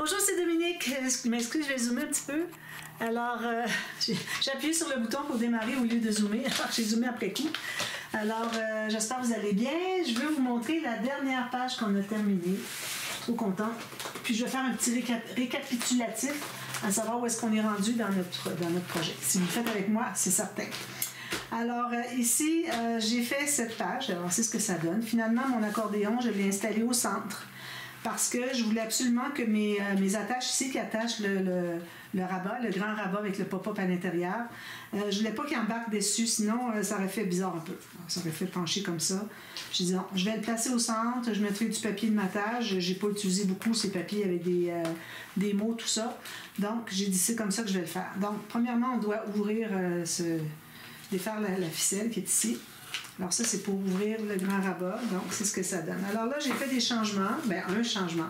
Bonjour, c'est Dominique. Je m'excuse, je vais zoomer un petit peu. Alors, j'ai appuyé sur le bouton pour démarrer au lieu de zoomer. Alors, j'ai zoomé après coup. Alors, j'espère que vous allez bien. Je veux vous montrer la dernière page qu'on a terminée. Trop content. Puis, je vais faire un petit récapitulatif à savoir où est-ce qu'on est rendu dans notre projet. Si vous le faites avec moi, c'est certain. Alors, ici, j'ai fait cette page. Alors, c'est ce que ça donne. Finalement, mon accordéon, je l'ai installé au centre parce que je voulais absolument que mes attaches ici qui attachent le rabat, le grand rabat avec le pop-up à l'intérieur, je voulais pas qu'il embarque dessus, sinon ça aurait fait bizarre un peu. Alors, ça aurait fait pencher comme ça. J'ai dit non, je vais le placer au centre, je mettrai du papier de matage. J'ai pas utilisé beaucoup ces papiers avec des mots, tout ça. Donc, j'ai dit c'est comme ça que je vais le faire. Donc, premièrement, on doit ouvrir défaire la ficelle qui est ici. Alors ça, c'est pour ouvrir le grand rabat. Donc, c'est ce que ça donne. Alors là, j'ai fait des changements. Bien, un changement.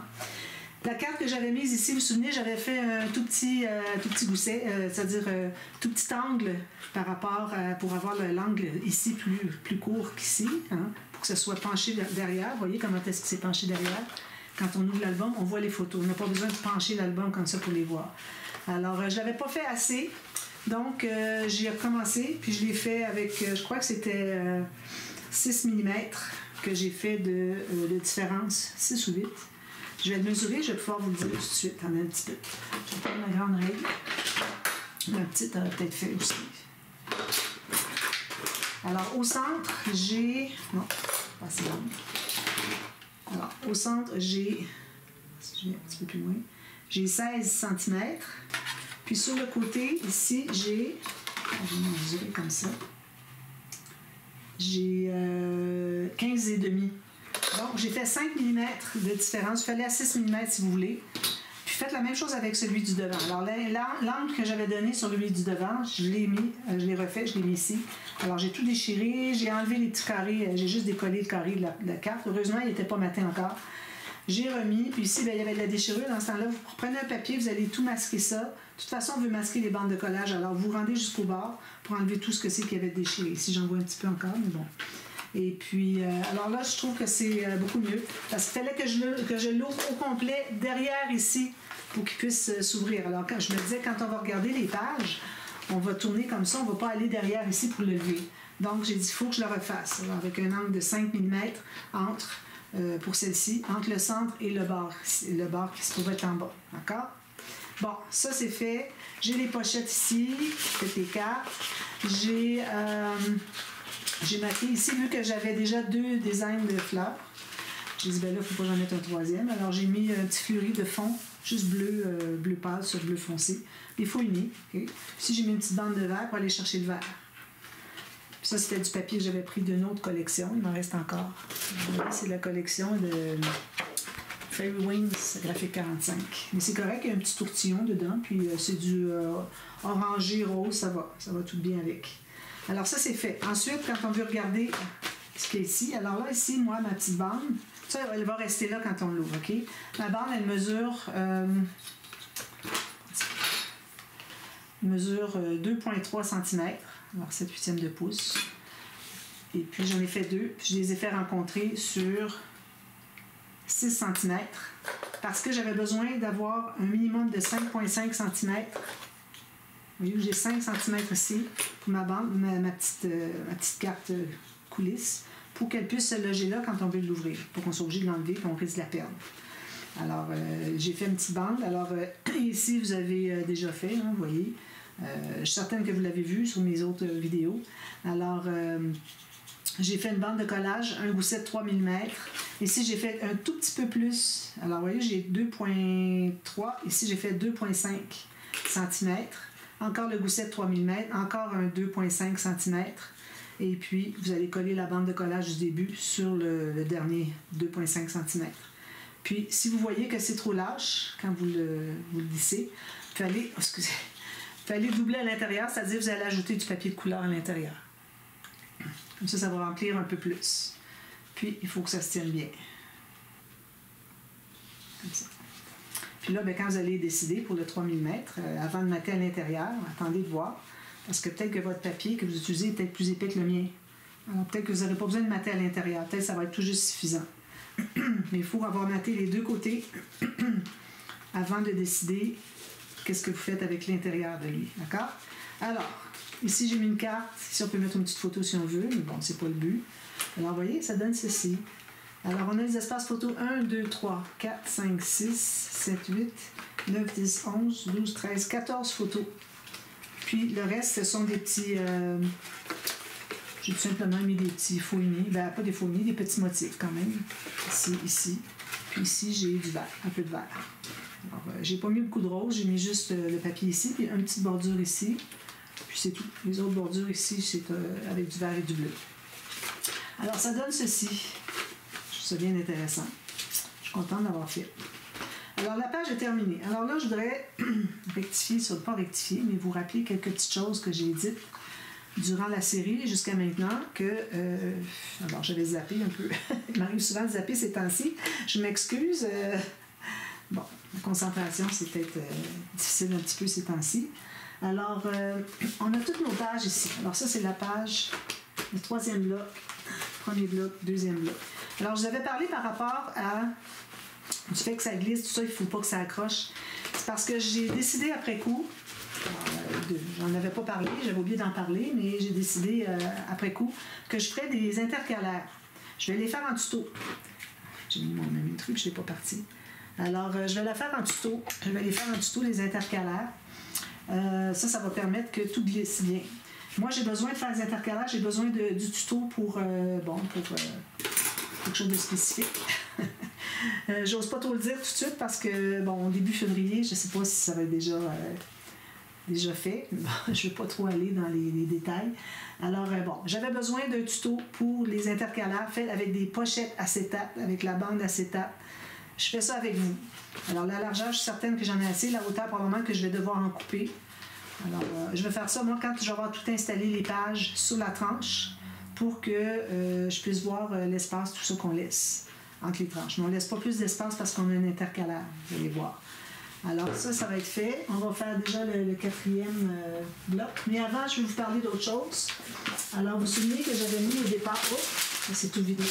La carte que j'avais mise ici, vous vous souvenez, j'avais fait un tout petit gousset, c'est-à-dire tout petit angle par rapport pour avoir l'angle ici plus court qu'ici, hein, pour que ce soit penché derrière. Vous voyez comment est-ce que c'est penché derrière? Quand on ouvre l'album, on voit les photos. On n'a pas besoin de pencher l'album comme ça pour les voir. Alors, je ne l'avais pas fait assez. Donc, j'ai recommencé, puis je l'ai fait avec, je crois que c'était 6 mm que j'ai fait de différence, 6 ou 8. Je vais le mesurer, je vais pouvoir vous le dire tout de suite. Attendez un petit peu. Je vais prendre ma grande règle. Ma petite aurait peut-être fait aussi. Alors, au centre, j'ai... Non, pas assez long. Alors, au centre, j'ai... Si je vais un petit peu plus loin. J'ai 16 cm. Puis sur le côté, ici, j'ai... Je vais mesurer comme ça. J'ai 15,5. Donc, j'ai fait 5 mm de différence. Il fallait à 6 mm si vous voulez. Puis faites la même chose avec celui du devant. Alors, l'angle que j'avais donné sur celui du devant, je l'ai mis, je l'ai refait, je l'ai mis ici. Alors, j'ai tout déchiré. J'ai enlevé les petits carrés. J'ai juste décollé le carré de la carte. Heureusement, il n'était pas maté encore. J'ai remis, puis ici, bien, il y avait de la déchirure. Dans ce temps-là, vous prenez un papier, vous allez tout masquer ça. De toute façon, on veut masquer les bandes de collage. Alors, vous rendez jusqu'au bord pour enlever tout ce que c'est qu'il y avait déchiré. Ici, j'en vois un petit peu encore, mais bon. Et puis, alors là, je trouve que c'est beaucoup mieux. Parce qu'il fallait que je l'ouvre au complet derrière ici pour qu'il puisse s'ouvrir. Alors, quand je me disais, quand on va regarder les pages, on va tourner comme ça, on ne va pas aller derrière ici pour le lever. Donc, j'ai dit, il faut que je le refasse. Alors, avec un angle de 5 mm entre... pour celle-ci, entre le centre et le bord qui se trouve être en bas. D'accord? Bon, ça c'est fait. J'ai les pochettes ici, faites les cartes. J'ai marqué ici, vu que j'avais déjà 2 designs de fleurs. J'ai dit, ben là, il ne faut pas que j'en mette un troisième. Alors j'ai mis un petit fleuri de fond, juste bleu pâle sur bleu foncé. Les faux unis. Okay? Ici, j'ai mis une petite bande de verre pour aller chercher le verre. Ça, c'était du papier que j'avais pris d'une autre collection. Il m'en reste encore. C'est la collection de Fairy Wings Graphique 45. Mais c'est correct, il y a un petit tourtillon dedans. Puis c'est du orangé rose, ça va. Ça va tout bien avec. Alors ça, c'est fait. Ensuite, quand on veut regarder ce qu'il y a ici, alors là, ici, moi, ma petite bande, ça, elle va rester là quand on l'ouvre, OK? Ma bande, elle mesure 2,3 cm. Alors 7/8 de pouce. Et puis j'en ai fait 2. Puis je les ai fait rencontrer sur 6 cm. Parce que j'avais besoin d'avoir un minimum de 5,5 cm. Vous voyez, j'ai 5 cm ici pour ma bande, ma petite carte coulisse, pour qu'elle puisse se loger là quand on veut l'ouvrir. Pour qu'on soit obligé de l'enlever et qu'on risque de la perdre. Alors, j'ai fait une petite bande. Alors, ici, vous avez déjà fait, hein, vous voyez. Je suis certaine que vous l'avez vu sur mes autres vidéos. Alors, j'ai fait une bande de collage, un gousset de 3 mm. Ici, j'ai fait un tout petit peu plus. Alors, vous voyez, j'ai 2,3. Ici, j'ai fait 2,5 cm. Encore le gousset de 3 mm. Encore un 2,5 cm. Et puis, vous allez coller la bande de collage du début sur le dernier 2,5 cm. Puis, si vous voyez que c'est trop lâche, quand vous le lissez, vous allez... excusez. Vous allez doubler à l'intérieur, c'est-à-dire que vous allez ajouter du papier de couleur à l'intérieur. Comme ça, ça va remplir un peu plus. Puis, il faut que ça se tienne bien. Comme ça. Puis là, bien, quand vous allez décider pour le 3 mm, avant de mater à l'intérieur, attendez de voir, parce que peut-être que votre papier que vous utilisez est peut-être plus épais que le mien. Alors, peut-être que vous n'aurez pas besoin de mater à l'intérieur. Peut-être que ça va être tout juste suffisant. Mais il faut avoir maté les deux côtés avant de décider qu'est-ce que vous faites avec l'intérieur de lui. D'accord? Alors, ici, j'ai mis une carte. Ici, on peut mettre une petite photo si on veut, mais bon, c'est pas le but. Alors, vous voyez, ça donne ceci. Alors, on a les espaces photos 1, 2, 3, 4, 5, 6, 7, 8, 9, 10, 11, 12, 13, 14 photos. Puis, le reste, ce sont des petits... j'ai tout simplement mis des petits faux-unis. Ben, pas des faux-unis, des petits motifs quand même. Ici, ici. Puis ici, j'ai du vert, un peu de vert. Alors, j'ai pas mis beaucoup de rose, j'ai mis juste le papier ici, puis une petite bordure ici. Puis c'est tout. Les autres bordures ici, c'est avec du vert et du bleu. Alors, ça donne ceci. Je trouve ça bien intéressant. Je suis contente d'avoir fait. Alors, la page est terminée. Alors là, je voudrais rectifier, pas rectifier, mais vous rappeler quelques petites choses que j'ai dites durant la série jusqu'à maintenant que... alors, j'avais zappé un peu. Il m'arrive souvent de zapper ces temps-ci. Je m'excuse. Bon, la concentration, c'est peut-être difficile un petit peu ces temps-ci. Alors, on a toutes nos pages ici. Alors, ça, c'est la page, le 3e bloc, premier bloc, 2e bloc. Alors, je vous avais parlé par rapport à du fait que ça glisse, tout ça, il ne faut pas que ça accroche. C'est parce que j'ai décidé après coup, j'en avais pas parlé, j'avais oublié d'en parler, mais j'ai décidé après coup que je ferais des intercalaires. Je vais les faire en tuto. J'ai mis mon même truc, je ne l'ai pas parti. Alors, je vais la faire en tuto. Je vais les faire en tuto, les intercalaires. Ça va permettre que tout glisse bien. Moi, j'ai besoin de faire des intercalaires, j'ai besoin du tuto pour quelque chose de spécifique. J'ose pas trop le dire tout de suite parce que, bon, au début février, je ne sais pas si ça va être déjà fait. Bon, je ne vais pas trop aller dans les détails. Alors, bon, j'avais besoin d'un tuto pour les intercalaires faits avec des pochettes acétate, avec la bande acétate. Je fais ça avec vous. Alors, la largeur, je suis certaine que j'en ai assez. La hauteur, probablement que je vais devoir en couper. Alors, je vais faire ça, moi, quand je vais avoir tout installé, les pages sur la tranche, pour que je puisse voir l'espace, tout ça qu'on laisse entre les tranches. Mais on ne laisse pas plus d'espace parce qu'on a un intercalaire, vous allez voir. Alors, ça va être fait. On va faire déjà le 4e bloc. Mais avant, je vais vous parler d'autre chose. Alors, vous vous souvenez que j'avais mis au départ... Oh, c'est tout vidé.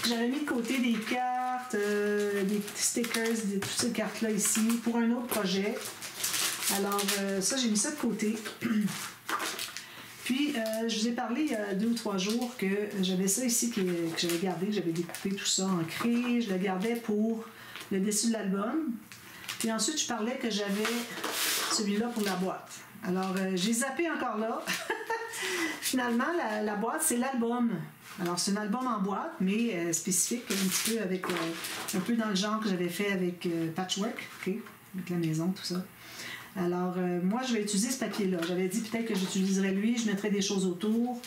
J'avais mis de côté des cartes, des stickers, toutes ces cartes-là ici, pour un autre projet. Alors, ça, j'ai mis ça de côté. Puis, je vous ai parlé il y a 2 ou 3 jours que j'avais ça ici que j'avais gardé, que j'avais découpé tout ça en craie. Je le gardais pour le dessus de l'album. Puis ensuite, je parlais que j'avais celui-là pour la boîte. Alors, j'ai zappé encore là. Finalement, la boîte, c'est l'album. Alors, c'est un album en boîte, mais spécifique, un petit peu avec un peu dans le genre que j'avais fait avec Patchwork, okay, avec la maison, tout ça. Alors, moi, je vais utiliser ce papier-là. J'avais dit peut-être que j'utiliserais lui, je mettrais des choses autour.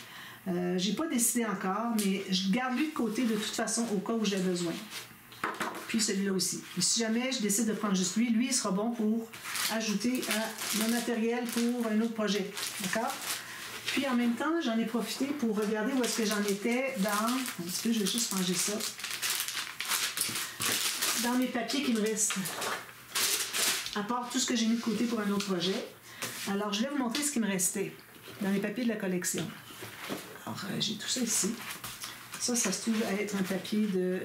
J'ai pas décidé encore, mais je garde lui de côté de toute façon au cas où j'ai besoin. Puis celui-là aussi. Et si jamais je décide de prendre juste lui, il sera bon pour ajouter à mon matériel pour un autre projet. D'accord? Puis en même temps, j'en ai profité pour regarder où est-ce que j'en étais dans... Un petit peu, je vais juste ranger ça. Dans mes papiers qui me restent. À part tout ce que j'ai mis de côté pour un autre projet. Alors, je vais vous montrer ce qui me restait dans les papiers de la collection. Alors, j'ai tout ça ici. Ça se trouve à être un papier que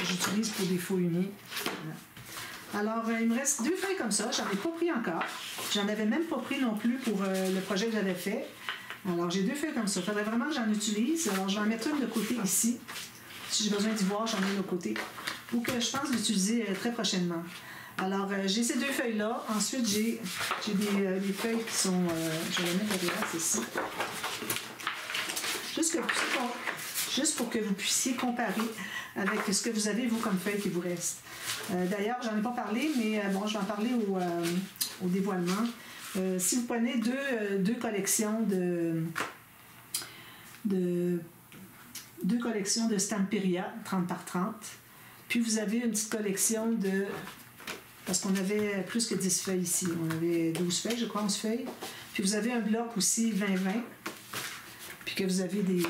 j'utilise pour des faux unis. Voilà. Alors, il me reste 2 feuilles comme ça. J'en ai pas pris encore. J'en avais même pas pris non plus pour le projet que j'avais fait. Alors, j'ai 2 feuilles comme ça. Il faudrait vraiment que j'en utilise. Alors, je vais en mettre une de côté ici. Si j'ai besoin d'y voir, j'en ai de côté. Ou que je pense l'utiliser très prochainement. Alors, j'ai ces 2 feuilles-là. Ensuite, j'ai des feuilles qui sont... je vais les mettre derrière, c'est ça. Juste pour que vous puissiez comparer avec ce que vous avez, vous, comme feuilles qui vous restent. D'ailleurs, j'en ai pas parlé, mais bon, je vais en parler au dévoilement. Si vous prenez deux collections deux collections de Stamperia 30 par 30, puis vous avez une petite collection de... Parce qu'on avait plus que 10 feuilles ici. On avait 12 feuilles, je crois, 11 feuilles. Puis vous avez un bloc aussi 20-20. Puis que vous avez des...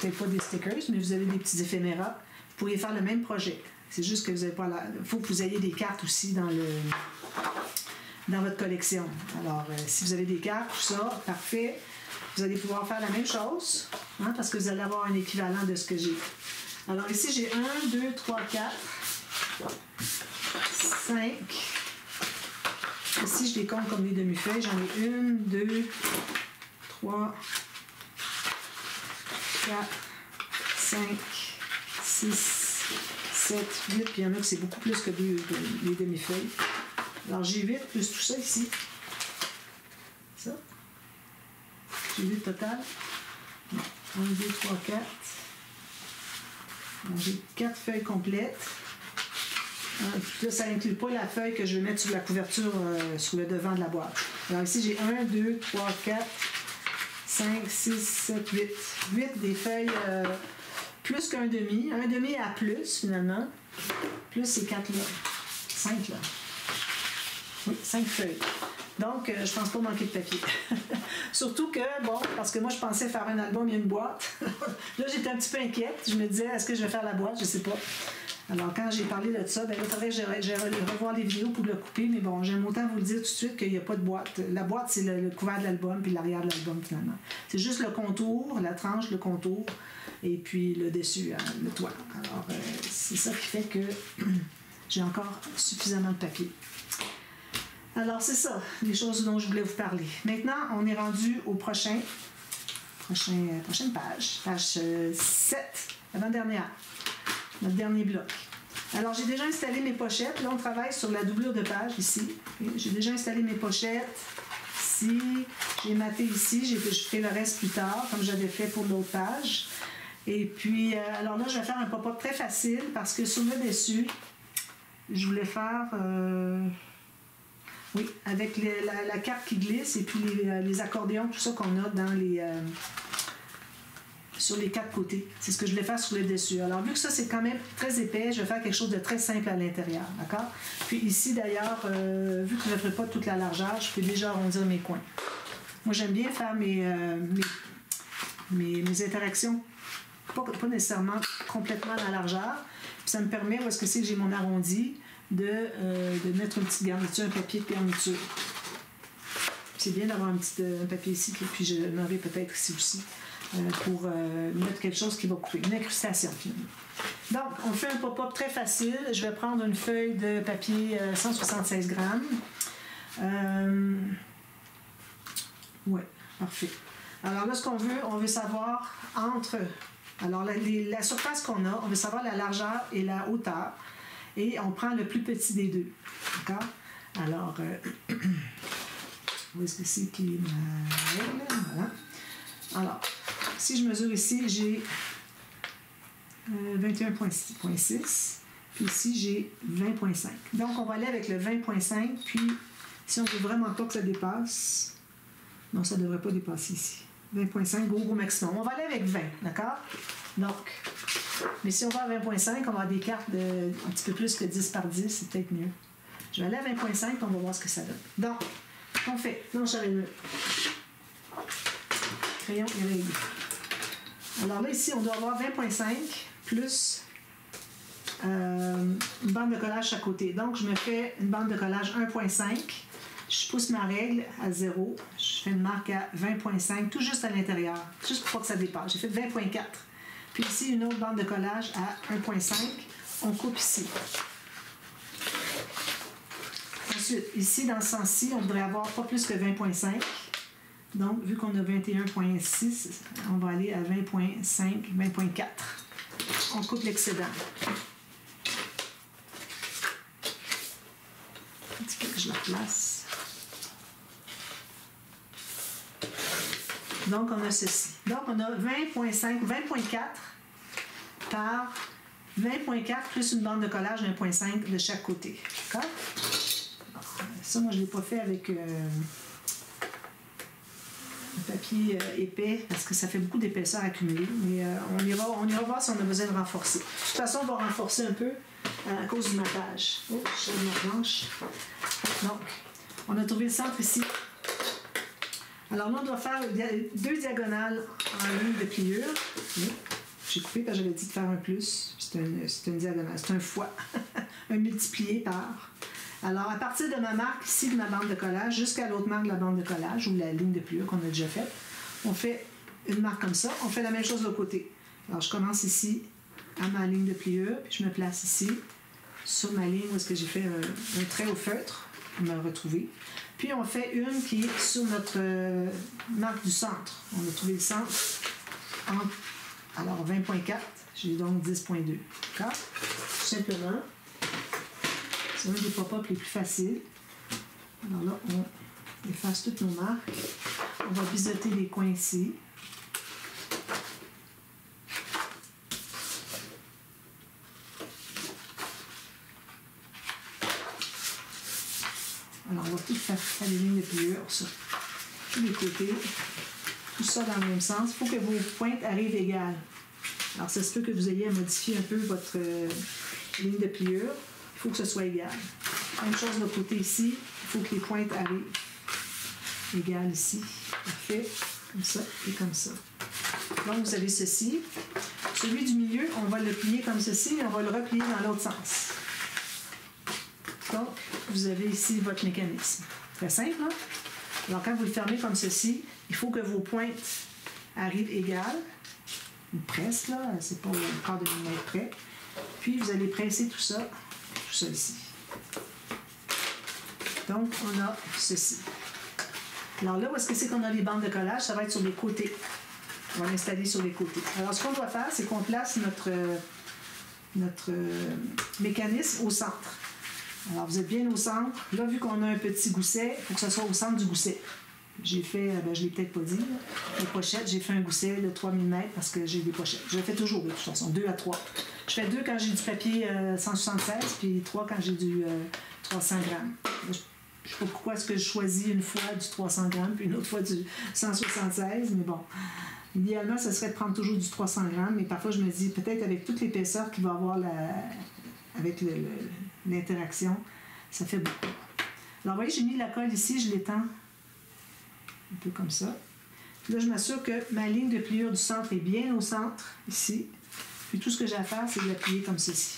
peut-être pas des stickers, mais vous avez des petits éphéméras. Vous pourriez faire le même projet. C'est juste que vous n'avez pas... Il faut que vous ayez des cartes aussi dans votre collection. Alors, si vous avez des cartes, tout ça, parfait. Vous allez pouvoir faire la même chose, hein, parce que vous allez avoir un équivalent de ce que j'ai. Alors ici, j'ai 1, 2, 3, 4... 5. Ici, je les compte comme des demi-feuilles. J'en ai 1, 2, 3, 4, 5, 6, 7, 8. Puis il y en a que c'est beaucoup plus que les demi-feuilles. Alors, j'ai 8 plus tout ça ici. Ça. J'ai 8 total. 1, 2, 3, 4. Donc, j'ai 4 feuilles complètes. Là, ça n'inclut pas la feuille que je vais mettre sur la couverture sur le devant de la boîte. Alors ici, j'ai 1, 2, 3, 4, 5, 6, 7, 8. 8 des feuilles plus qu'un demi. Un demi à plus, finalement. Plus ces 4 là. 5 là. Oui, 5 feuilles. Donc, je pense pas manquer de papier. Surtout que, bon, parce que moi, je pensais faire un album et une boîte. Là, j'étais un petit peu inquiète. Je me disais, est-ce que je vais faire la boîte? Je sais pas. Alors, quand j'ai parlé de ça, ben, il faudrait que j'aille revoir les vidéos pour le couper. Mais bon, j'aime autant vous le dire tout de suite qu'il n'y a pas de boîte. La boîte, c'est le couvert de l'album puis l'arrière de l'album, finalement. C'est juste le contour, la tranche, le contour, et puis le dessus, hein, le toit. Alors, c'est ça qui fait que j'ai encore suffisamment de papier. Alors, c'est ça, les choses dont je voulais vous parler. Maintenant, on est rendu au prochaine page, page 7, l'avant-dernière, notre dernier bloc. Alors, j'ai déjà installé mes pochettes. Là, on travaille sur la doublure de page, ici. J'ai déjà installé mes pochettes, ici. J'ai maté ici. Je ferai le reste plus tard, comme j'avais fait pour l'autre page. Et puis, alors là, je vais faire un pop-up très facile, parce que sur le dessus, je voulais faire... oui, avec la carte qui glisse et puis les accordéons, tout ça qu'on a dans sur les 4 côtés. C'est ce que je voulais faire sur le dessus. Alors, vu que ça, c'est quand même très épais, je vais faire quelque chose de très simple à l'intérieur. D'accord? Puis ici, d'ailleurs, vu que je ne ferai pas toute la largeur, je peux déjà arrondir mes coins. Moi, j'aime bien faire mes interactions, pas nécessairement complètement à la largeur. Puis ça me permet, où est-ce que c'est que j'ai mon arrondi, de mettre une petite garniture, un papier de garniture. C'est bien d'avoir un papier ici, puis je l'aurai peut-être ici aussi, pour mettre quelque chose qui va couper, une incrustation finalement. Donc, on fait un pop-up très facile. Je vais prendre une feuille de papier 176 grammes. Ouais, parfait. Alors là, ce qu'on veut, on veut savoir entre... Alors, la surface qu'on a, on veut savoir la largeur et la hauteur. Et on prend le plus petit des deux. D'accord? Alors, où est-ce que c'est qui est ma règle? Voilà. Alors, si je mesure ici, j'ai 21,6. Puis ici, j'ai 20,5. Donc, on va aller avec le 20,5. Puis, si on ne veut vraiment pas que ça dépasse, non, ça ne devrait pas dépasser ici. 20,5, gros maximum. On va aller avec 20, d'accord? Donc, mais si on va à 20,5, on va avoir des cartes de un petit peu plus que 10 par 10, c'est peut-être mieux. Je vais aller à 20,5 et on va voir ce que ça donne. Donc, on fait. Non, j'arrive mieux. Crayon et règle. Alors là, ici, on doit avoir 20,5 plus une bande de collage à côté. Donc, je me fais une bande de collage 1,5. Je pousse ma règle à 0. Je fais une marque à 20,5, tout juste à l'intérieur, juste pour pas que ça dépasse. J'ai fait 20,4. Puis ici, une autre bande de collage à 1,5. On coupe ici. Ensuite, ici, dans ce sens-ci, on devrait avoir pas plus que 20,5. Donc, vu qu'on a 21,6, on va aller à 20,5, 20,4. On coupe l'excédent. Un petit peu que je la place. Donc, on a ceci. Donc, on a 20,5, 20,4 par 20,4 plus une bande de collage 1,5 de chaque côté. D'accord? Ça, moi, je ne l'ai pas fait avec un papier épais parce que ça fait beaucoup d'épaisseur accumulée. Mais on ira voir si on a besoin de renforcer. De toute façon, on va renforcer un peu à cause du matage. Oh, je suis ma planche. Donc, on a trouvé le centre ici. Alors là, on doit faire 2 diagonales en ligne de pliure. J'ai coupé parce que j'avais dit de faire un plus. C'est une diagonale, c'est un fois. Un multiplié par. Alors, à partir de ma marque ici, de ma bande de collage, jusqu'à l'autre marque de la bande de collage, ou la ligne de pliure qu'on a déjà faite, on fait une marque comme ça. On fait la même chose de l'autre côté. Alors, je commence ici à ma ligne de pliure, puis je me place ici. sur ma ligne où est-ce que j'ai fait un trait au feutre pour me retrouver. Puis on fait une qui est sur notre marque du centre. On a trouvé le centre alors 20.4, j'ai donc 10.2. D'accord? Tout simplement, c'est un des pop-up les plus faciles. Alors là, on efface toutes nos marques. On va biseauter les coins ici. Alors, on va tout faire les lignes de pliure sur tous les côtés. Tout ça dans le même sens. Il faut que vos pointes arrivent égales. Alors, ça se peut que vous ayez à modifier un peu votre ligne de pliure. Il faut que ce soit égal. Même chose de l'autre côté ici. Il faut que les pointes arrivent égales ici. Parfait. Comme ça et comme ça. Donc, vous avez ceci. Celui du milieu, on va le plier comme ceci et on va le replier dans l'autre sens. Donc, vous avez ici votre mécanisme. Très simple, hein? Alors, quand vous le fermez comme ceci, il faut que vos pointes arrivent égales. Ou presque, là. C'est pas au quart de millimètre près. Puis, vous allez presser tout ça ici. Donc, on a ceci. Alors là, où est-ce que c'est qu'on a les bandes de collage? Ça va être sur les côtés. On va l'installer sur les côtés. Alors, ce qu'on doit faire, c'est qu'on place notre mécanisme au centre. Alors, vous êtes bien au centre. Là, vu qu'on a un petit gousset, il faut que ce soit au centre du gousset. J'ai fait, je ne l'ai peut-être pas dit, là, les pochettes, j'ai fait un gousset de 3 mm parce que j'ai des pochettes. Je le fais toujours, de toute façon, 2 à 3. Je fais 2 quand j'ai du papier 176, puis 3 quand j'ai du 300 grammes. Je ne sais pas pourquoi est-ce que je choisis une fois du 300 grammes, puis une autre fois du 176, mais bon. Idéalement, ce serait de prendre toujours du 300 grammes, mais parfois, je me dis, peut-être avec toute l'épaisseur qu'il va avoir avec l'interaction, ça fait beaucoup. Alors, vous voyez, j'ai mis la colle ici, je l'étends un peu comme ça. Puis là, je m'assure que ma ligne de pliure du centre est bien au centre, ici. Puis tout ce que j'ai à faire, c'est de la plier comme ceci.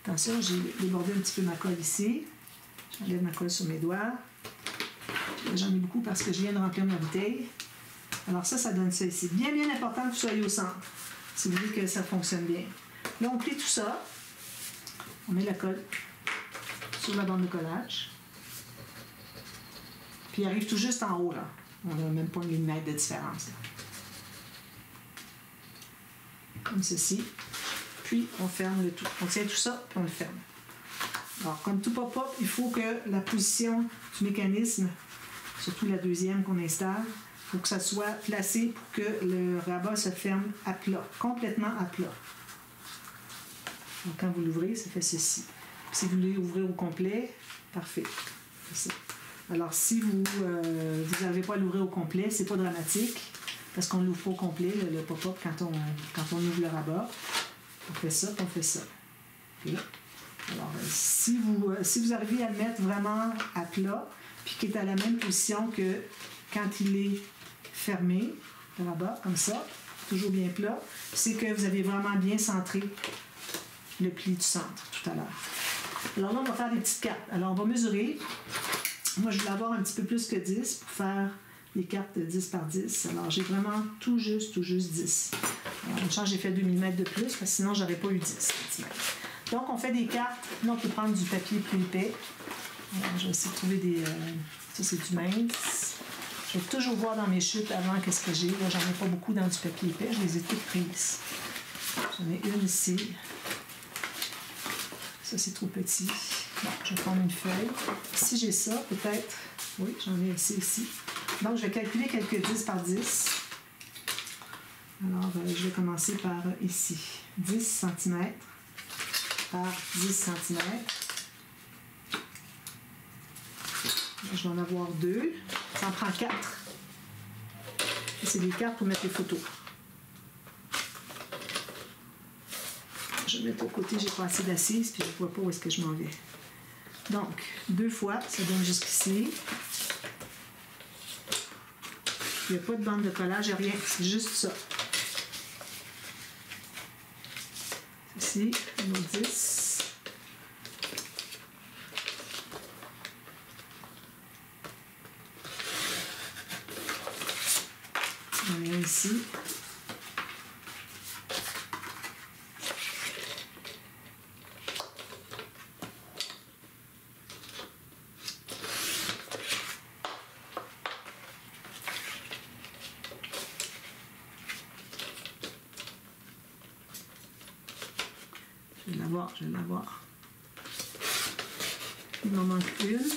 Attention, j'ai débordé un petit peu ma colle ici. J'enlève ma colle sur mes doigts. J'en ai beaucoup parce que je viens de remplir ma bouteille. Alors ça donne ça ici. Bien, bien important que vous soyez au centre, si vous voulez que ça fonctionne bien. Là, on plie tout ça. On met la colle sur la bande de collage. Puis il arrive tout juste en haut, là. On n'a même pas 1 mm de différence, là. Comme ceci. Puis on ferme le tout. On tient tout ça, puis on le ferme. Alors, comme tout pop-up, il faut que la position du mécanisme, surtout la deuxième qu'on installe, il faut que ça soit placé pour que le rabat se ferme à plat, complètement à plat. Donc, quand vous l'ouvrez, ça fait ceci. Si vous voulez ouvrir au complet, parfait. C'est ça. Alors, si vous n'arrivez pas à l'ouvrir au complet, c'est pas dramatique, parce qu'on ne l'ouvre pas au complet, le pop-up, quand on ouvre le rabat. On fait ça, puis on fait ça. Okay. Alors, si vous arrivez à le mettre vraiment à plat, puis qu'il est à la même position que quand il est fermé, le rabat, comme ça, toujours bien plat, c'est que vous avez vraiment bien centré le pli du centre tout à l'heure. Alors là, on va faire des petites cartes. Alors, on va mesurer. Moi, je voulais avoir un petit peu plus que 10 pour faire les cartes de 10 par 10. Alors, j'ai vraiment tout juste 10. Alors, une chance, j'ai fait 2 mm de plus, parce que sinon, j'aurais pas eu 10 cm. Donc, on fait des cartes. Là, on peut prendre du papier plus épais. Alors, je vais essayer de trouver des... ça, c'est du mince. Je vais toujours voir dans mes chutes avant qu'est-ce que j'ai. Là, j'en ai pas beaucoup dans du papier épais. Je les ai toutes prises. J'en ai une ici. Ça, c'est trop petit. Bon, je vais prendre une feuille. Si j'ai ça, peut-être... Oui, j'en ai ici. Donc, je vais calculer quelques 10 par 10. Alors, je vais commencer par ici. 10 cm par 10 cm. Je vais en avoir 2. Ça en prend 4. C'est des cartes pour mettre les photos. Je vais mettre au côté, j'ai pas assez d'assises, puis je ne vois pas où est-ce que je m'en vais. Donc, 2 fois, ça donne jusqu'ici. Il n'y a pas de bande de collage, rien, c'est juste ça. Ici, on a 10. On a ici. l'avoir, je vais l'avoir. Il m'en manque une.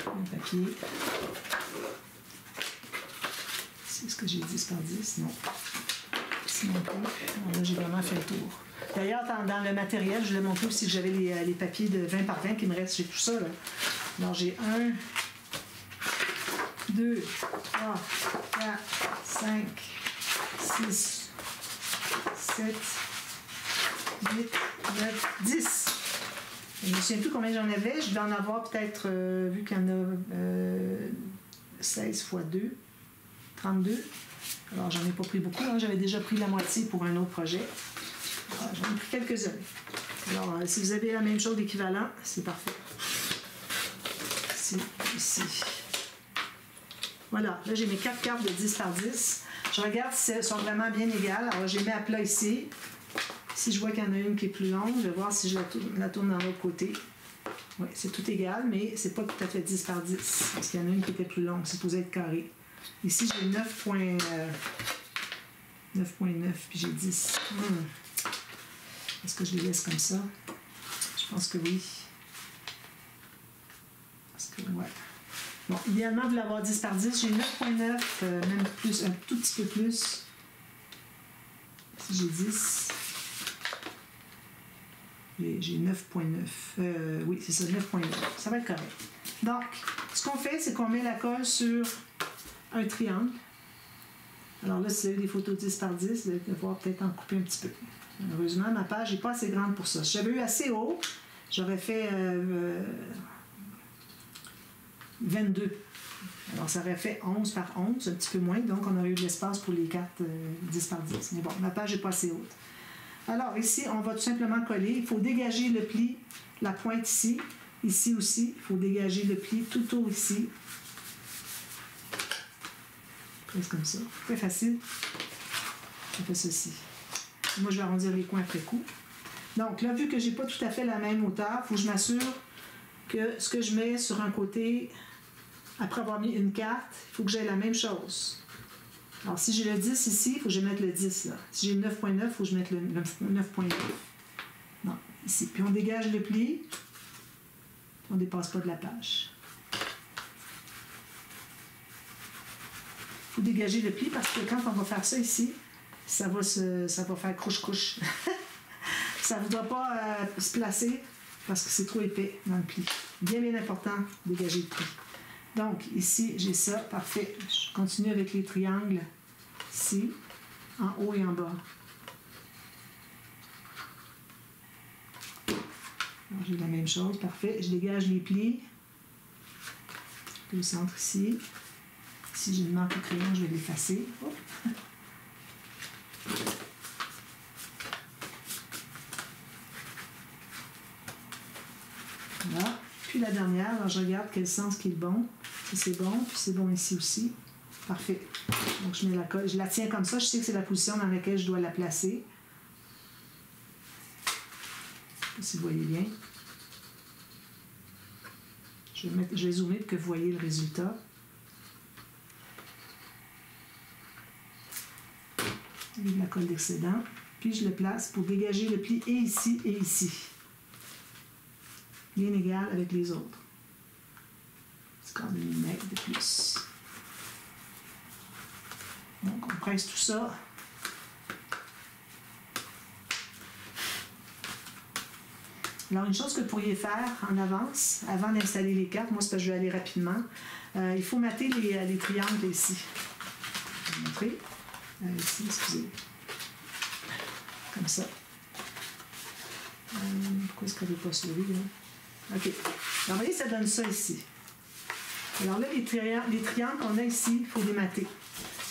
Un papier. C'est ce que j'ai 10 par 10, non. Ici non plus. Alors là, j'ai vraiment fait le tour. D'ailleurs, dans le matériel, je voulais montrer aussi que j'avais les papiers de 20 par 20 qui me restent. J'ai tout ça, là. Alors, j'ai 1, 2, 3, 4, 5, 6, 7, 8, 9, 10. Je ne me souviens plus combien j'en avais. Je dois en avoir peut-être, vu qu'il y en a 16 x 2, 32. Alors, j'en ai pas pris beaucoup. Hein. J'avais déjà pris la moitié pour un autre projet. J'en ai pris quelques-uns. Alors, si vous avez la même chose d'équivalent, c'est parfait. Ici. Voilà. Là, j'ai mes 4 cartes de 10 par 10. Je regarde si elles sont vraiment bien égales. Alors, je les mets à plat ici. Si je vois qu'il y en a une qui est plus longue, je vais voir si je la tourne dans l'autre côté. Oui, c'est tout égal, mais c'est pas tout à fait 10 par 10. Parce qu'il y en a une qui était plus longue. C'est supposé être carré. Ici, j'ai 9.9, puis j'ai 10. Est-ce que je les laisse comme ça? Je pense que oui. Parce que, ouais. Bon, idéalement, vous l'avoir 10 par 10. J'ai 9.9, même plus, un tout petit peu plus. Si j'ai 10. J'ai 9.9. Oui, c'est ça, 9.9. Ça va être correct. Donc, ce qu'on fait, c'est qu'on met la colle sur un triangle. Alors là, si vous avez des photos 10 par 10, vous allez devoir peut-être en couper un petit peu. Heureusement, ma page n'est pas assez grande pour ça. Si j'avais eu assez haut, j'aurais fait 22. Alors, ça aurait fait 11 par 11, un petit peu moins. Donc, on aurait eu de l'espace pour les cartes 10 par 10. Mais bon, ma page n'est pas assez haute. Alors, ici, on va tout simplement coller. Il faut dégager le pli, la pointe ici. Ici aussi, il faut dégager le pli tout autour ici. Presque comme ça. Très facile. Je fais ceci. Moi, je vais arrondir les coins après coup. Donc, là, vu que je n'ai pas tout à fait la même hauteur, il faut que je m'assure que ce que je mets sur un côté, après avoir mis une carte, il faut que j'aie la même chose. Alors, si j'ai le 10 ici, il faut que je mette le 10 là. Si j'ai le 9.9, il faut que je mette le 9.9. Non, ici. Puis on dégage le pli. On ne dépasse pas de la page. Il faut dégager le pli parce que quand on va faire ça ici, ça va faire couche-couche. Ça ne voudra pas se placer parce que c'est trop épais dans le pli. Bien, bien important, dégager le pli. Donc, ici, j'ai ça. Parfait. Je continue avec les triangles ici, en haut et en bas. J'ai la même chose. Parfait. Je dégage les plis. Le centre ici. Si j'ai une marque au crayon, je vais l'effacer. Voilà. Puis la dernière, alors je regarde quel sens qui est bon. Ça, c'est bon. Puis c'est bon ici aussi. Parfait. Donc, je mets la colle. Je la tiens comme ça. Je sais que c'est la position dans laquelle je dois la placer. Si vous voyez bien. Je vais zoomer pour que vous voyez le résultat. Avec la colle d'excédent. Puis je le place pour dégager le pli et ici et ici. Bien égal avec les autres. C'est quand même 1 millimètre de plus. Donc on presse tout ça. Alors une chose que vous pourriez faire en avance, avant d'installer les cartes, moi c'est parce que je vais aller rapidement, il faut mater les triangles ici. Je vais vous montrer. Ici, excusez. Comme ça. Pourquoi est-ce qu'elle ne veut pas sauver, là? OK. Alors, vous voyez, ça donne ça ici. Alors là, les triangles qu'on a ici, il faut les mater.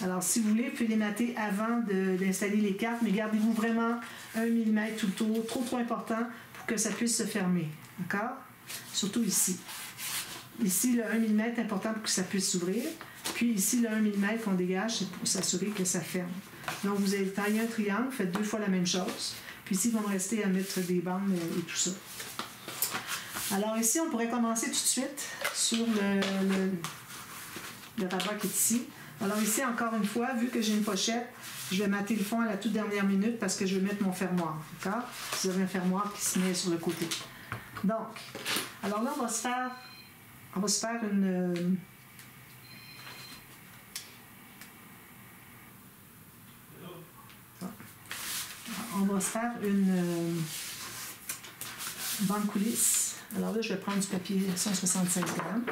Alors, si vous voulez, vous pouvez les mater avant d'installer les cartes, mais gardez-vous vraiment 1 mm tout le tour, trop important pour que ça puisse se fermer. D'accord? Surtout ici. Ici, le 1 mm est important pour que ça puisse s'ouvrir. Puis ici, le 1 mm qu'on dégage, c'est pour s'assurer que ça ferme. Donc, vous allez tailler un triangle, faites 2 fois la même chose. Puis ici, il va me rester à mettre des bandes et tout ça. Alors ici, on pourrait commencer tout de suite sur le rabat qui est ici. Alors ici, encore une fois, vu que j'ai une pochette, Je vais mater le fond à la toute dernière minute parce que je vais mettre mon fermoir. D'accord? Vous avez un fermoir qui se met sur le côté. Donc, alors là, on va se faire une... On va se faire une bande coulisse. Alors là, je vais prendre du papier 176 grammes.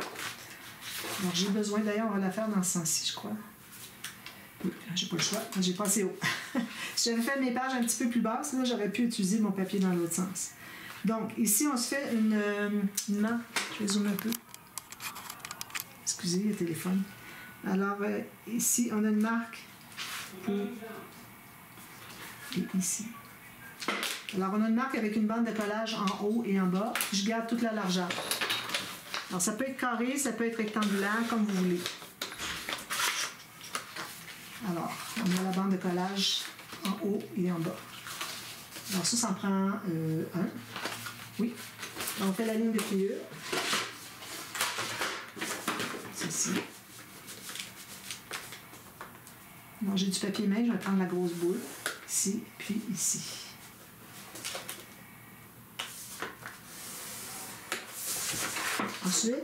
Alors, j'ai besoin, d'ailleurs, on va la faire dans ce sens-ci, je crois. Oui, j'ai pas le choix, j'ai pas assez haut. Si j'avais fait mes pages un petit peu plus basses, là, j'aurais pu utiliser mon papier dans l'autre sens. Donc, ici, on se fait une marque. Je vais zoomer un peu. Excusez, le téléphone. Alors, ici, on a une marque pour... Et ici. Alors, on a une marque avec une bande de collage en haut et en bas. Je garde toute la largeur. Alors, ça peut être carré, ça peut être rectangulaire, comme vous voulez. Alors, on a la bande de collage en haut et en bas. Alors, ça en prend un. Oui. Alors, on fait la ligne de pliure. Ceci. Alors, j'ai du papier main, je vais prendre la grosse boule. Ici, puis ici. Ensuite,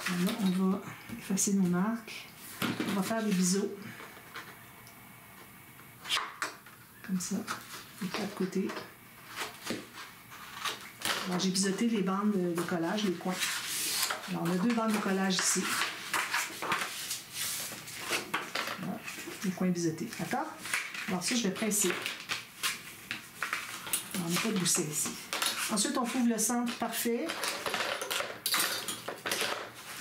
là, on va effacer nos marques. On va faire des biseaux. Comme ça, des quatre côtés. Alors, j'ai biseauté les bandes de collage, les coins. Alors, on a deux bandes de collage ici. Voilà, les coins biseautés. D'accord? Alors, ça, je vais presser. Alors, on n'a pas de gousset ici. Ensuite, on trouve le centre parfait.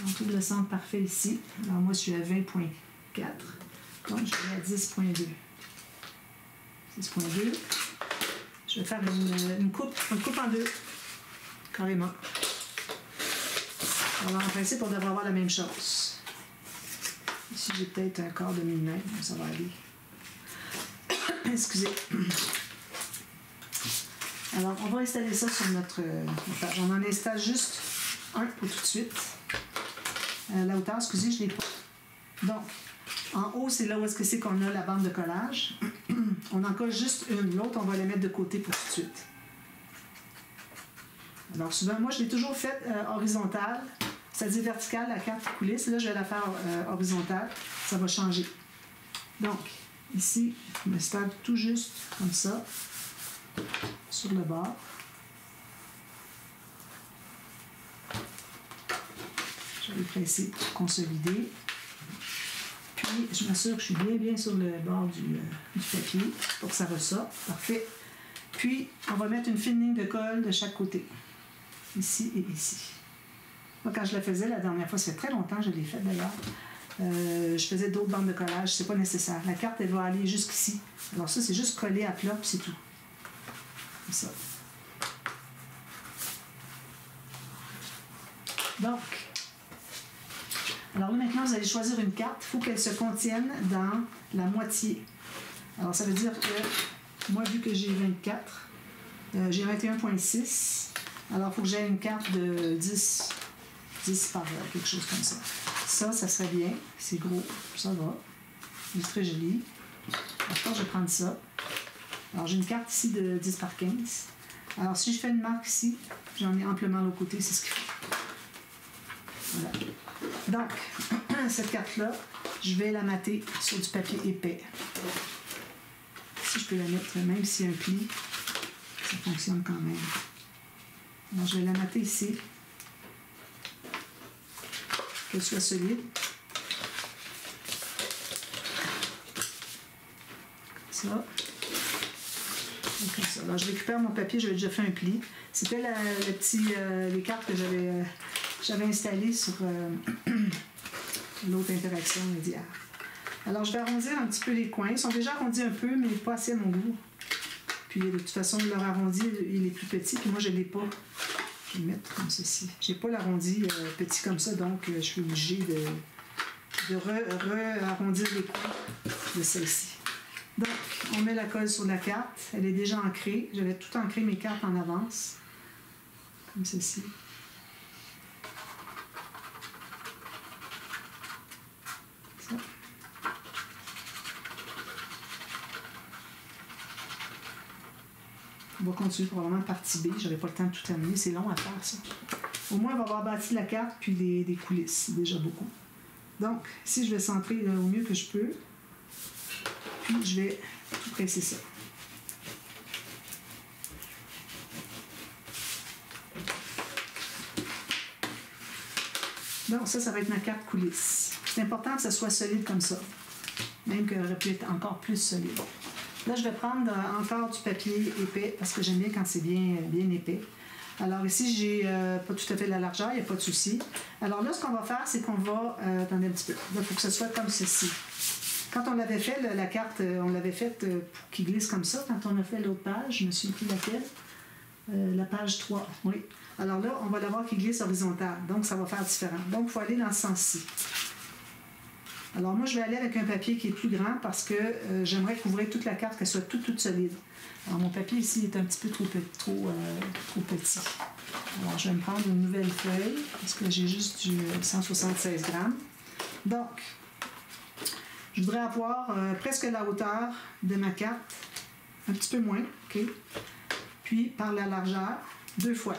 On trouve le centre parfait ici. Alors, moi, je suis à 20.4. Donc, je vais à 10.2. 10.2. Je vais faire une coupe en deux. Carrément. Alors, en principe, on devrait avoir la même chose. Ici, j'ai peut-être un quart de millimètre. Ça va aller. Excusez. Alors, on va installer ça sur notre page. On en installe juste un pour tout de suite. La hauteur, excusez, je ne l'ai pas. Donc, en haut, c'est là où est-ce que c'est qu'on a la bande de collage. On en colle juste une. L'autre, on va la mettre de côté pour tout de suite. Alors, souvent, moi, je l'ai toujours faite horizontale. C'est-à-dire verticale, la carte coulisse. Là, je vais la faire horizontale. Ça va changer. Donc, ici, je m'installe tout juste comme ça. Sur le bord. Je vais presser pour consolider. Puis, je m'assure que je suis bien sur le bord du papier pour que ça ressorte. Parfait. Puis, on va mettre une fine ligne de colle de chaque côté. Ici et ici. Moi, quand je la faisais la dernière fois, ça fait très longtemps que je l'ai faite d'ailleurs. Je faisais d'autres bandes de collage. C'est pas nécessaire. La carte, elle va aller jusqu'ici. Alors ça, c'est juste collé à plat, puis c'est tout. Comme ça. Donc, alors là, maintenant, vous allez choisir une carte. Il faut qu'elle se contienne dans la moitié. Alors, ça veut dire que moi, vu que j'ai 24, j'ai 21.6. Alors, il faut que j'aie une carte de 10 par quelque chose comme ça. Ça serait bien. C'est gros. Ça va. C'est très joli. Alors, je vais prendre ça. Alors, j'ai une carte ici de 10 par 15. Alors, si je fais une marque ici, j'en ai amplement l'autre côté. C'est ce qu'il faut. Voilà. Donc, cette carte-là, je vais la mater sur du papier épais. Si je peux la mettre, même s'il y a un pli, ça fonctionne quand même. Alors, je vais la mater ici. Qu'elle soit solide. Ça. Comme ça. Alors, je récupère mon papier, j'avais déjà fait un pli. C'était les cartes que j'avais installées sur l'autre interaction médiaire. Alors, je vais arrondir un petit peu les coins. Ils sont déjà arrondis un peu, mais pas assez à mon goût. Puis, de toute façon, leur arrondi, il est plus petit. Puis moi, je ne l'ai pas. Je vais le mettre comme ceci. Je n'ai pas l'arrondi petit comme ça, donc je suis obligée de re-arrondir les coins de celle-ci. Donc, on met la colle sur la carte. Elle est déjà ancrée. J'avais tout ancré mes cartes en avance. Comme ceci. Ça. continuer probablement partie B. J'aurai pas le temps de tout terminer. C'est long à faire, ça. Au moins, on va avoir bâti la carte puis des coulisses. C'est déjà beaucoup. Donc, ici, je vais centrer là, au mieux que je peux. Puis, je vais tout presser ça. Donc, ça va être ma carte coulisse. C'est important que ça soit solide comme ça. Même qu'elle aurait pu être encore plus solide. Là, je vais prendre encore du papier épais parce que j'aime bien quand c'est bien épais. Alors ici, j'ai pas tout à fait la largeur, il n'y a pas de souci. Alors là, ce qu'on va faire, c'est qu'on va... attendez un petit peu. Là, il faut que ce soit comme ceci. Quand on l'avait fait, la carte, on l'avait faite pour qu'il glisse comme ça. Quand on a fait l'autre page, je me souviens plus laquelle. La page 3, oui. Alors là, on va l'avoir qui glisse horizontal. Donc, ça va faire différent. Donc, il faut aller dans ce sens-ci. Alors moi, je vais aller avec un papier qui est plus grand parce que j'aimerais couvrir toute la carte, qu'elle soit toute solide. Alors mon papier ici est un petit peu trop petit. Alors je vais me prendre une nouvelle feuille parce que j'ai juste du 176 grammes. Donc, je voudrais avoir presque la hauteur de ma carte, un petit peu moins, OK? Puis par la largeur, 2 fois.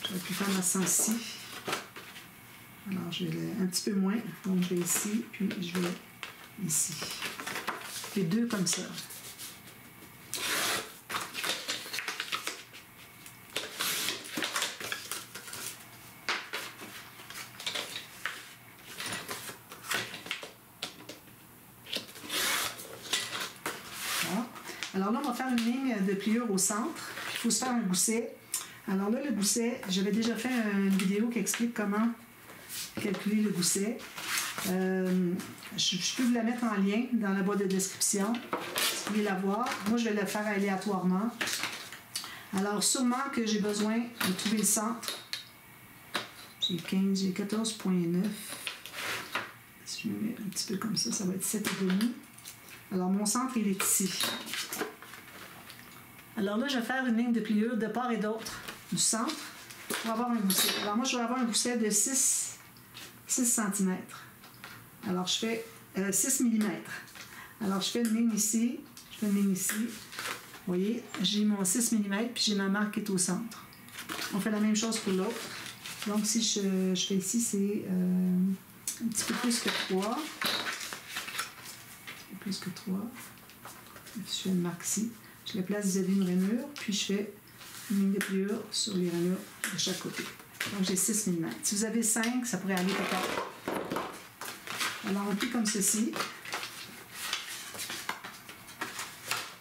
J'aurais pu faire dans ce sens-ci. Alors, je vais un petit peu moins. Donc, je vais ici, puis je vais ici. Les 2 comme ça. Voilà. Alors là, on va faire une ligne de pliure au centre. Il faut se faire un gousset. Alors là, le gousset, j'avais déjà fait une vidéo qui explique comment calculer le gousset. Je peux vous la mettre en lien dans la boîte de description. Vous pouvez la voir. Moi, je vais le faire aléatoirement. Alors, sûrement que j'ai besoin de trouver le centre. J'ai 14,9. Si je me mets un petit peu comme ça, ça va être 7,5. Alors, mon centre, il est ici. Alors là, je vais faire une ligne de pliure de part et d'autre du centre pour avoir un gousset. Alors, moi, je vais avoir un gousset de 6 cm. Alors, je fais 6 mm. Alors, je fais une ligne ici, je fais une ligne ici. Vous voyez, j'ai mon 6 mm, puis j'ai ma marque qui est au centre. On fait la même chose pour l'autre. Donc, si je fais ici, c'est un petit peu plus que 3. Plus que 3. Je fais une marque ici. Je la place vis-à-vis une rainure, puis je fais une ligne de pliure sur les rainures de chaque côté. Donc, j'ai 6 mm. Si vous avez 5, ça pourrait aller peut-être. Alors, on plie comme ceci.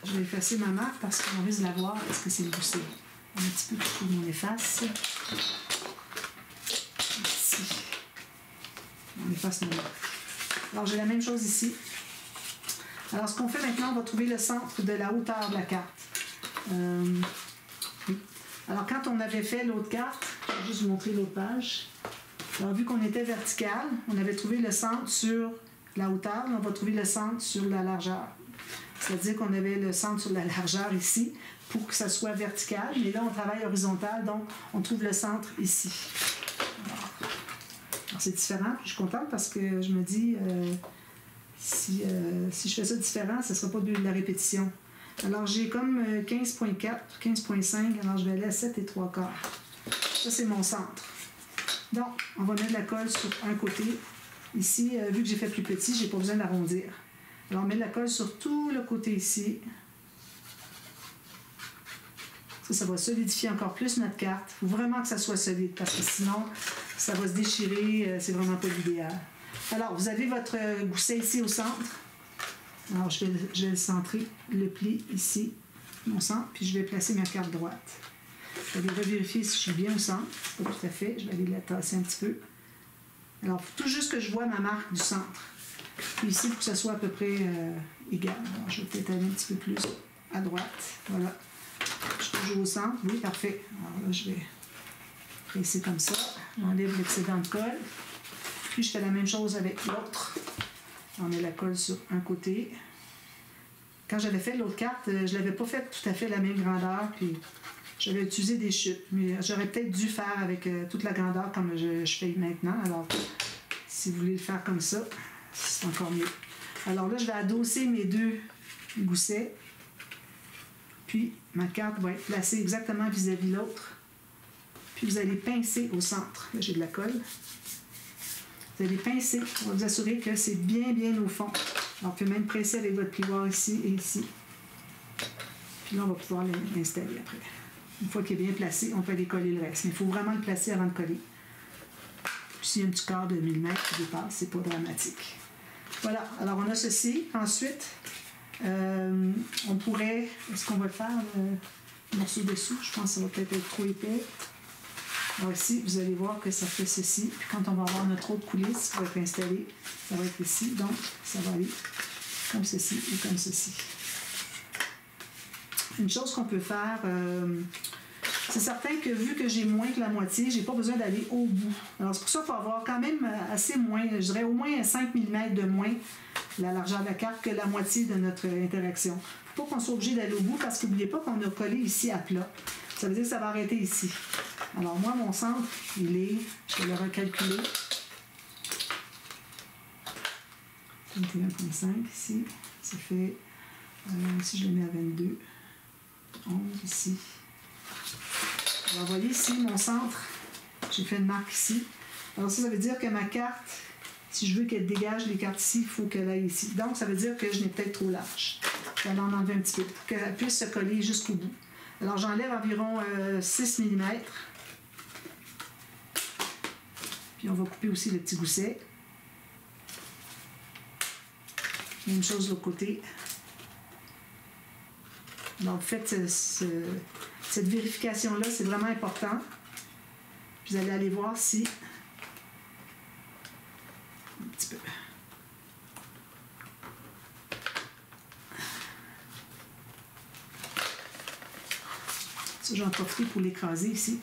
Je vais effacer ma marque parce qu'on risque de la voir. Est-ce que c'est le gousset? Un petit peu pour qu'on efface. Ici. On efface nos marques. Alors, j'ai la même chose ici. Alors, ce qu'on fait maintenant, on va trouver le centre de la hauteur de la carte. Oui. Alors, quand on avait fait l'autre carte, je vais juste vous montrer l'autre page. Alors, vu qu'on était vertical, on avait trouvé le centre sur la hauteur, on va trouver le centre sur la largeur. C'est-à-dire qu'on avait le centre sur la largeur ici pour que ça soit vertical, mais là, on travaille horizontal, donc on trouve le centre ici. Alors c'est différent, puis je suis contente parce que je me dis, si je fais ça différent, ce ne sera pas de la répétition. Alors, j'ai comme 15,4, 15,5, alors je vais aller à 7 et 3/4. Ça, c'est mon centre. Donc, on va mettre la colle sur un côté. Ici, vu que j'ai fait plus petit, je n'ai pas besoin d'arrondir. Alors, on met de la colle sur tout le côté ici. Ça va solidifier encore plus notre carte. Il faut vraiment que ça soit solide parce que sinon, ça va se déchirer. C'est vraiment pas l'idéal. Alors, vous avez votre gousset ici au centre. Alors, je vais centrer le pli ici, mon centre, puis je vais placer ma carte droite. Je vais aller revérifier si je suis bien au centre. Pas tout à fait. Je vais aller la tasser un petit peu. Alors, tout juste que je vois ma marque du centre. Puis ici, pour que ça soit à peu près égal. Alors, je vais peut-être aller un petit peu plus à droite. Voilà. Je suis toujours au centre. Oui, parfait. Alors là, je vais presser comme ça. J'enlève l'excédent de colle. Puis, je fais la même chose avec l'autre. On met la colle sur un côté. Quand j'avais fait l'autre carte, je ne l'avais pas fait tout à fait la même grandeur. Puis, j'avais utilisé des chutes. Mais j'aurais peut-être dû faire avec toute la grandeur comme je fais maintenant. Alors, si vous voulez le faire comme ça, c'est encore mieux. Alors là, je vais adosser mes 2 goussets. Puis ma carte va être placée exactement vis-à-vis l'autre. Puis vous allez pincer au centre. Là, j'ai de la colle. Vous allez pincer pour vous assurer que c'est bien, bien au fond. Alors, vous pouvez même presser avec votre plioir ici et ici. Puis là, on va pouvoir l'installer après. Une fois qu'il est bien placé, on peut aller coller le reste. Mais il faut vraiment le placer avant de coller. Puis s'il y a un petit quart de millimètre qui dépasse, c'est pas dramatique. Voilà, alors on a ceci. Ensuite, on pourrait... Est-ce qu'on va le faire, le morceau dessous? Je pense que ça va peut-être être trop épais. Alors ici, vous allez voir que ça fait ceci. Puis quand on va avoir notre autre coulisse qui va être installée, ça va être ici. Donc, ça va aller comme ceci ou comme ceci. Une chose qu'on peut faire, c'est certain que vu que j'ai moins que la moitié, j'ai pas besoin d'aller au bout. Alors c'est pour ça qu'il faut avoir quand même assez moins, je dirais au moins 5 mm de moins la largeur de la carte que la moitié de notre interaction. Il ne faut pas qu'on soit obligé d'aller au bout parce qu'oubliez pas qu'on a collé ici à plat. Ça veut dire que ça va arrêter ici. Alors moi, mon centre, il est, je vais le recalculer, 21,5 ici, ça fait, si je le mets à 22, 11 ici. Alors, vous voyez ici, mon centre, j'ai fait une marque ici. Alors, ça veut dire que ma carte, si je veux qu'elle dégage les cartes ici, il faut qu'elle aille ici. Donc, ça veut dire que je n'ai peut-être trop large. Je vais en enlever un petit peu pour qu'elle puisse se coller jusqu'au bout. Alors, j'enlève environ 6 mm. Puis, on va couper aussi le petit gousset. Même chose de l'autre côté. Donc, faites cette vérification-là, c'est vraiment important. Vous allez aller voir si... Un petit peu. Ça, j'en profite pour l'écraser ici.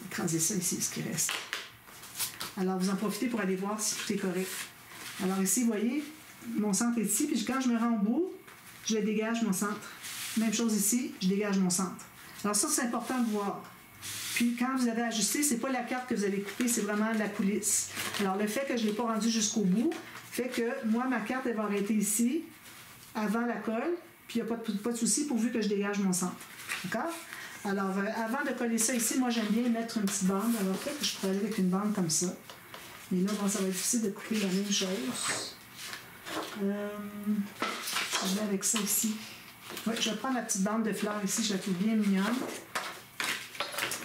Écraser ça ici, ce qui reste. Alors, vous en profitez pour aller voir si tout est correct. Alors ici, vous voyez, mon centre est ici, puis quand je me rends au bout, je dégage mon centre. Même chose ici, je dégage mon centre. Alors ça, c'est important de voir. Puis quand vous avez ajusté, c'est pas la carte que vous allez couper, c'est vraiment la coulisse. Alors le fait que je ne l'ai pas rendu jusqu'au bout fait que moi, ma carte, elle va arrêter ici, avant la colle, puis il n'y a pas de souci pourvu que je dégage mon centre. D'accord? Alors, avant de coller ça ici, moi, j'aime bien mettre une petite bande. Alors peut-être que je pourrais aller avec une bande comme ça. Mais là, bon, ça va être difficile de couper la même chose. Je vais avec ça ici. Oui, je vais prendre la petite bande de fleurs ici, je la trouve bien mignonne.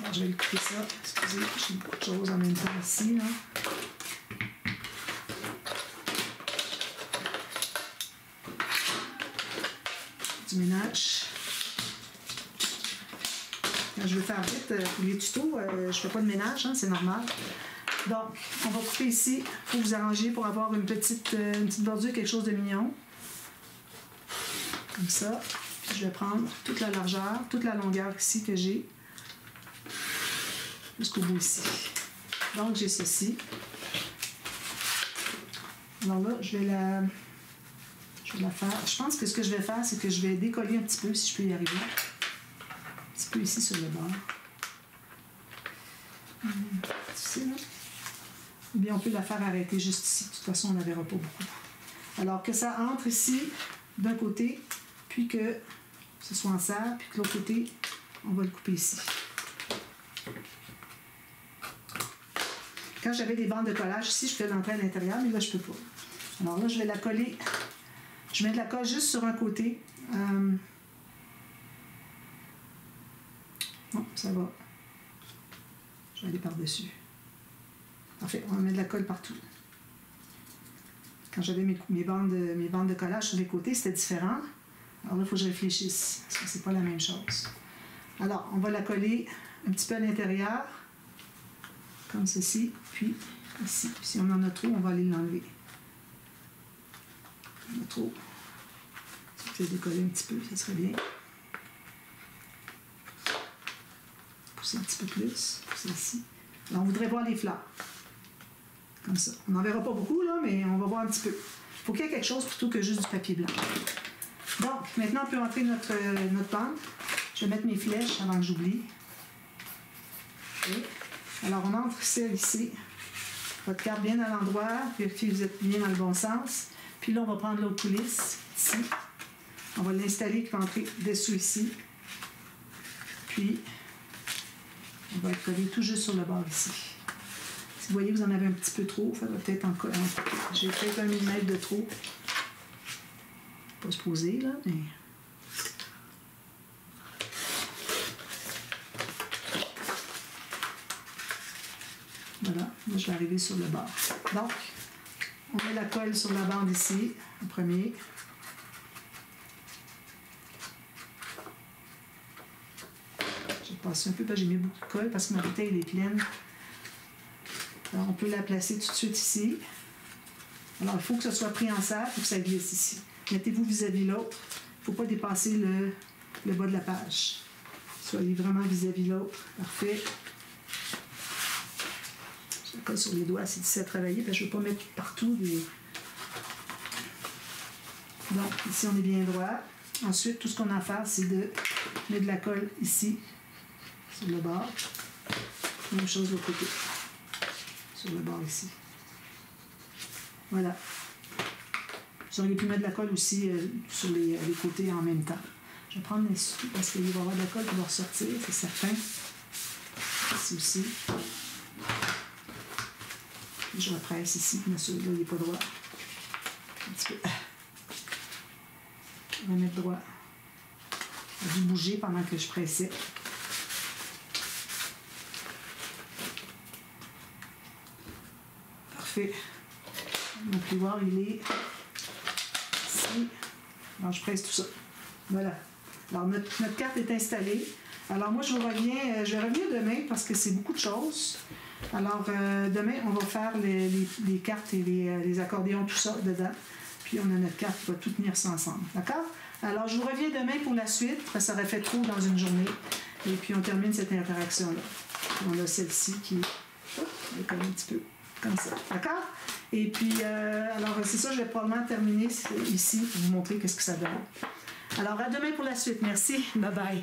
Alors, je vais lui couper ça. Excusez, j'ai beaucoup de choses en même temps ici. Là. Du ménage. Quand je vais faire vite pour les tutos, je ne fais pas de ménage, hein, c'est normal. Donc, on va couper ici. Il faut vous arranger pour avoir une petite bordure, quelque chose de mignon. Comme ça. Puis je vais prendre toute la largeur, toute la longueur ici que j'ai. Jusqu'au bout ici. Donc, j'ai ceci. Alors là, je vais la faire. Je pense que ce que je vais faire, c'est que je vais décoller un petit peu, si je peux y arriver. Un petit peu ici sur le bord. Difficile, là. Ou bien on peut la faire arrêter juste ici. De toute façon, on ne la verra pas beaucoup. Alors que ça entre ici, d'un côté, puis que ce soit en serre, puis que l'autre côté, on va le couper ici. Quand j'avais des bandes de collage ici, je fais l'entrée à l'intérieur, mais là, je ne peux pas. Alors là, je vais la coller. Je mets de la colle juste sur un côté. Bon, ça va. Je vais aller par-dessus. Parfait, on va mettre de la colle partout. Quand j'avais mes bandes de collage sur les côtés, c'était différent. Alors là, il faut que je réfléchisse, parce que c'est pas la même chose. Alors, on va la coller un petit peu à l'intérieur, comme ceci, puis ici. Puis si on en a trop, on va aller l'enlever. On a trop. Si je vais décoller un petit peu, ça serait bien. Pousser un petit peu plus, pousser ici. Alors, on voudrait voir les fleurs. Comme ça. On n'en verra pas beaucoup, là, mais on va voir un petit peu. Il faut qu'il y ait quelque chose plutôt que juste du papier blanc. Donc, maintenant, on peut entrer notre bande. Je vais mettre mes flèches avant que j'oublie. Alors, on entre celle ici. Votre carte bien à l'endroit. Vérifiez que vous êtes bien dans le bon sens. Puis là, on va prendre l'autre coulisse, ici. On va l'installer qui va entrer dessous ici. Puis, on va le coller tout juste sur le bord ici. Si vous voyez que vous en avez un petit peu trop, il faudra peut-être en coller. J'ai peut-être 1 millimètre de trop. Pas se poser, là, mais... Voilà, là, je vais arriver sur le bord. Donc, on met la colle sur la bande ici, en premier. J'ai passé un peu, parce que j'ai mis beaucoup de colle parce que ma bouteille est pleine. Alors, on peut la placer tout de suite ici. Alors, il faut que ce soit préhensable, il faut que ça glisse ici. Mettez-vous vis-à-vis l'autre. Il ne faut pas dépasser le bas de la page. Soyez vraiment vis-à-vis l'autre. Parfait. Je le colle sur les doigts, c'est difficile à travailler, parce que je ne veux pas mettre partout des... Donc, ici, on est bien droit. Ensuite, tout ce qu'on a à faire, c'est de mettre de la colle ici, sur le bord. Même chose de l'autre côté. Sur le bord ici. Voilà. Vous auriez pu mettre de la colle aussi sur les côtés en même temps. Je vais prendre les sous parce qu'il va y avoir de la colle qui va ressortir, c'est certain. Ici aussi. Je represse ici, bien sûr, là, il n'est pas droit. Un petit peu. Je vais mettre droit. J'ai dû bouger pendant que je pressais. Parfait. Mon plioir, il est ici. Alors, je presse tout ça. Voilà. Alors, notre carte est installée. Alors, moi, je reviens demain parce que c'est beaucoup de choses. Alors, demain, on va faire les cartes et les accordéons, tout ça dedans. Puis, on a notre carte qui va tout tenir ça ensemble. D'accord? Alors, je vous reviens demain pour la suite, parce que ça aurait fait trop dans une journée. Et puis, on termine cette interaction-là. On a celle-ci qui est comme un petit peu comme ça. D'accord? Et puis, alors, c'est ça, je vais probablement terminer ici pour vous montrer qu'est-ce que ça donne. Alors, à demain pour la suite. Merci. Bye-bye.